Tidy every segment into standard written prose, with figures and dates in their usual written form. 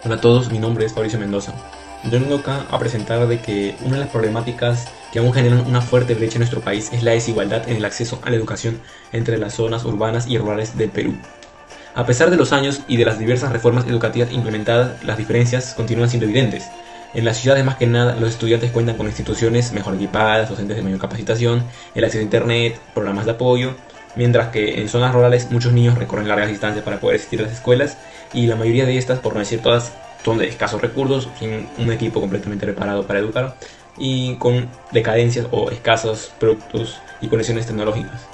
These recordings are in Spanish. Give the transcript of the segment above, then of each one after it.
Hola a todos, mi nombre es Fabricio Mendoza. Yo vengo acá a presentar de que una de las problemáticas que aún generan una fuerte brecha en nuestro país es la desigualdad en el acceso a la educación entre las zonas urbanas y rurales del Perú. A pesar de los años y de las diversas reformas educativas implementadas, las diferencias continúan siendo evidentes. En las ciudades más que nada, los estudiantes cuentan con instituciones mejor equipadas, docentes de mayor capacitación, el acceso a internet, programas de apoyo, mientras que en zonas rurales muchos niños recorren largas distancias para poder asistir a las escuelas y la mayoría de estas, por no decir todas, son de escasos recursos, sin un equipo completamente preparado para educar y con decadencias o escasos productos y conexiones tecnológicas.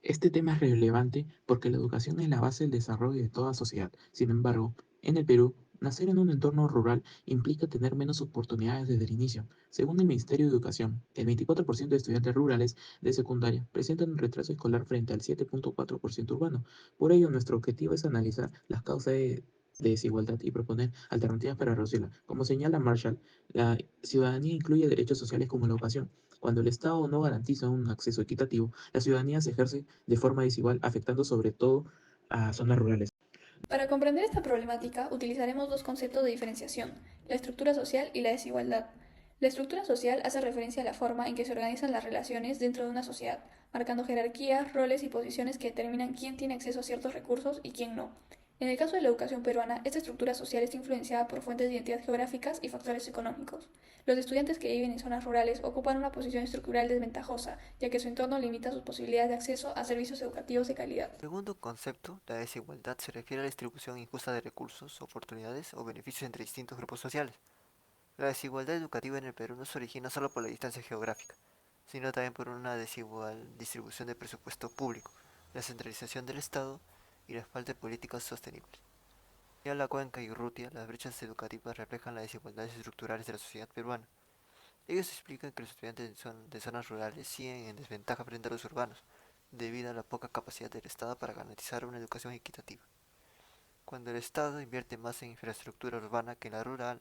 Este tema es relevante porque la educación es la base del desarrollo de toda sociedad. Sin embargo, en el Perú, nacer en un entorno rural implica tener menos oportunidades desde el inicio. Según el Ministerio de Educación, el 24% de estudiantes rurales de secundaria presentan un retraso escolar frente al 7,4% urbano. Por ello, nuestro objetivo es analizar las causas de desigualdad y proponer alternativas para reducirla. Como señala Marshall, la ciudadanía incluye derechos sociales como la educación. Cuando el Estado no garantiza un acceso equitativo, la ciudadanía se ejerce de forma desigual, afectando sobre todo a zonas rurales. Para comprender esta problemática, utilizaremos dos conceptos de diferenciación, la estructura social y la desigualdad. La estructura social hace referencia a la forma en que se organizan las relaciones dentro de una sociedad, marcando jerarquías, roles y posiciones que determinan quién tiene acceso a ciertos recursos y quién no. En el caso de la educación peruana, esta estructura social está influenciada por fuentes de identidad geográficas y factores económicos. Los estudiantes que viven en zonas rurales ocupan una posición estructural desventajosa, ya que su entorno limita sus posibilidades de acceso a servicios educativos de calidad. El segundo concepto, la desigualdad, se refiere a la distribución injusta de recursos, oportunidades o beneficios entre distintos grupos sociales. La desigualdad educativa en el Perú no se origina solo por la distancia geográfica, sino también por una desigual distribución del presupuesto público, la centralización del Estado y la falta de políticas sostenibles. Ya la Cuenca y Urrutia, las brechas educativas reflejan las desigualdades estructurales de la sociedad peruana. Ellos explican que los estudiantes de zonas rurales siguen en desventaja frente a los urbanos, debido a la poca capacidad del Estado para garantizar una educación equitativa. Cuando el Estado invierte más en infraestructura urbana que en la rural,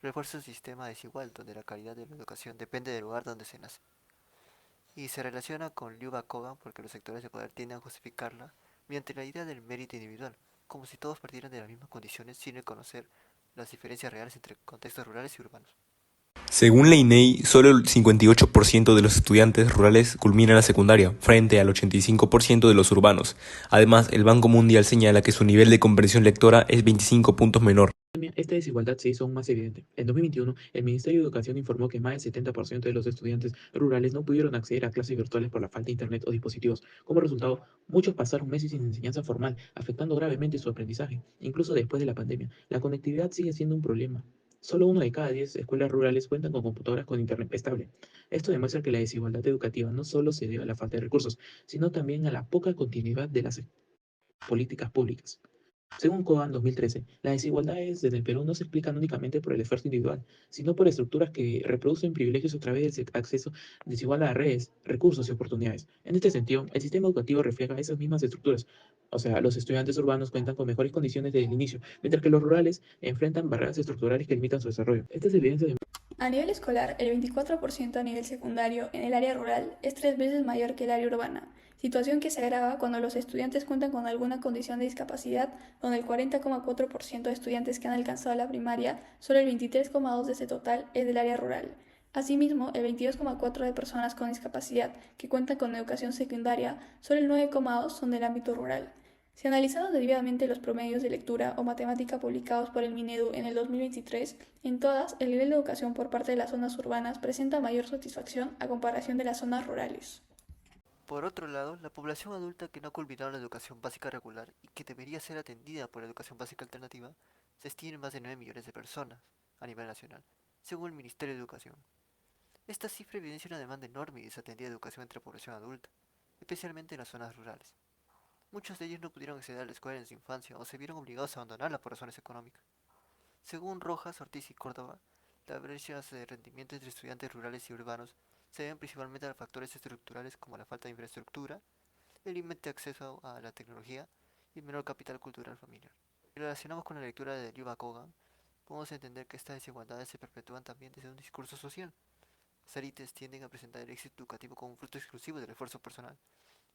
refuerza un sistema desigual donde la calidad de la educación depende del lugar donde se nace. Y se relaciona con Liu Kogan porque los sectores de poder tienden a justificarla mediante la idea del mérito individual, como si todos partieran de las mismas condiciones sin reconocer las diferencias reales entre contextos rurales y urbanos. Según la INEI, solo el 58% de los estudiantes rurales culminan la secundaria, frente al 85% de los urbanos. Además, el Banco Mundial señala que su nivel de comprensión lectora es 25 puntos menor. Esta desigualdad se hizo aún más evidente. En 2021, el Ministerio de Educación informó que más del 70% de los estudiantes rurales no pudieron acceder a clases virtuales por la falta de internet o dispositivos. Como resultado, muchos pasaron meses sin enseñanza formal, afectando gravemente su aprendizaje. Incluso después de la pandemia, la conectividad sigue siendo un problema. Solo uno de cada 10 escuelas rurales cuentan con computadoras con internet estable. Esto demuestra que la desigualdad educativa no solo se debe a la falta de recursos, sino también a la poca continuidad de las políticas públicas. Según Coan 2013, las desigualdades en el Perú no se explican únicamente por el esfuerzo individual, sino por estructuras que reproducen privilegios a través del acceso desigual a redes, recursos y oportunidades. En este sentido, el sistema educativo refleja esas mismas estructuras. O sea, los estudiantes urbanos cuentan con mejores condiciones desde el inicio, mientras que los rurales enfrentan barreras estructurales que limitan su desarrollo. Estas evidencias A nivel escolar, el 24% a nivel secundario en el área rural es 3 veces mayor que el área urbana, situación que se agrava cuando los estudiantes cuentan con alguna condición de discapacidad, donde el 40,4% de estudiantes que han alcanzado la primaria, solo el 23,2% de ese total es del área rural. Asimismo, el 22,4% de personas con discapacidad que cuentan con educación secundaria, solo el 9,2% son del ámbito rural. Si analizamos debidamente los promedios de lectura o matemática publicados por el Minedu en el 2023, en todas el nivel de educación por parte de las zonas urbanas presenta mayor satisfacción a comparación de las zonas rurales. Por otro lado, la población adulta que no ha culminado la educación básica regular y que debería ser atendida por la educación básica alternativa se estima en más de 9 millones de personas a nivel nacional, según el Ministerio de Educación. Esta cifra evidencia una demanda enorme y desatendida de educación entre la población adulta, especialmente en las zonas rurales. Muchos de ellos no pudieron acceder a la escuela en su infancia o se vieron obligados a abandonarla por razones económicas. Según Rojas, Ortiz y Córdoba, las brechas de rendimiento entre estudiantes rurales y urbanos se deben principalmente a factores estructurales como la falta de infraestructura, el límite de acceso a la tecnología y el menor capital cultural familiar. Si relacionamos con la lectura de Liuba Kogan, podemos entender que estas desigualdades se perpetúan también desde un discurso social. Las élites tienden a presentar el éxito educativo como un fruto exclusivo del esfuerzo personal,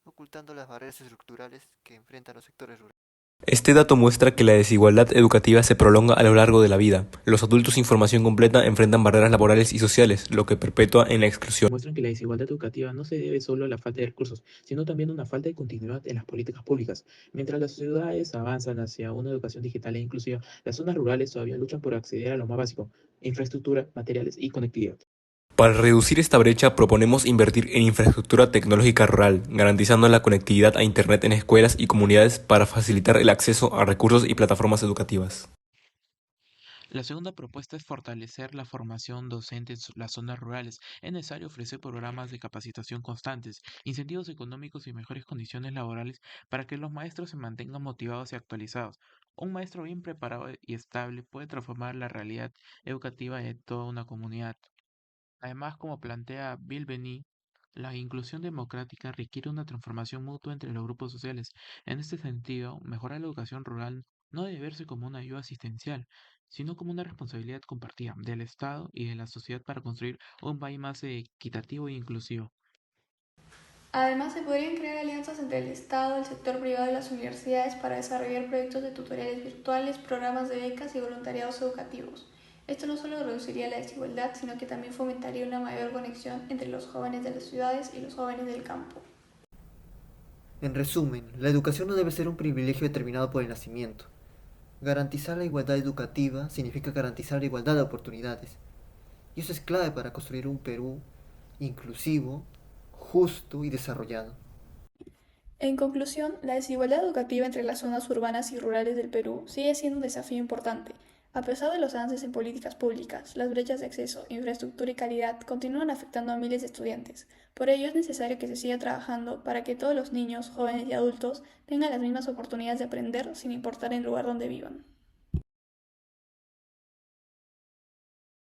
ocultando las barreras estructurales que enfrentan los sectores rurales. Este dato muestra que la desigualdad educativa se prolonga a lo largo de la vida. Los adultos sin formación completa enfrentan barreras laborales y sociales, lo que perpetúa en la exclusión. Muestran que la desigualdad educativa no se debe solo a la falta de recursos, sino también a una falta de continuidad en las políticas públicas. Mientras las ciudades avanzan hacia una educación digital e inclusiva, las zonas rurales todavía luchan por acceder a lo más básico: infraestructura, materiales y conectividad. Para reducir esta brecha, proponemos invertir en infraestructura tecnológica rural, garantizando la conectividad a Internet en escuelas y comunidades para facilitar el acceso a recursos y plataformas educativas. La segunda propuesta es fortalecer la formación docente en las zonas rurales. Es necesario ofrecer programas de capacitación constantes, incentivos económicos y mejores condiciones laborales para que los maestros se mantengan motivados y actualizados. Un maestro bien preparado y estable puede transformar la realidad educativa de toda una comunidad. Además, como plantea Bill Benny, la inclusión democrática requiere una transformación mutua entre los grupos sociales. En este sentido, mejorar la educación rural no debe verse como una ayuda asistencial, sino como una responsabilidad compartida del Estado y de la sociedad para construir un país más equitativo e inclusivo. Además, se podrían crear alianzas entre el Estado, el sector privado y las universidades para desarrollar proyectos de tutoriales virtuales, programas de becas y voluntariados educativos. Esto no solo reduciría la desigualdad, sino que también fomentaría una mayor conexión entre los jóvenes de las ciudades y los jóvenes del campo. En resumen, la educación no debe ser un privilegio determinado por el nacimiento. Garantizar la igualdad educativa significa garantizar la igualdad de oportunidades. Y eso es clave para construir un Perú inclusivo, justo y desarrollado. En conclusión, la desigualdad educativa entre las zonas urbanas y rurales del Perú sigue siendo un desafío importante. A pesar de los avances en políticas públicas, las brechas de acceso, infraestructura y calidad continúan afectando a miles de estudiantes. Por ello es necesario que se siga trabajando para que todos los niños, jóvenes y adultos tengan las mismas oportunidades de aprender sin importar el lugar donde vivan.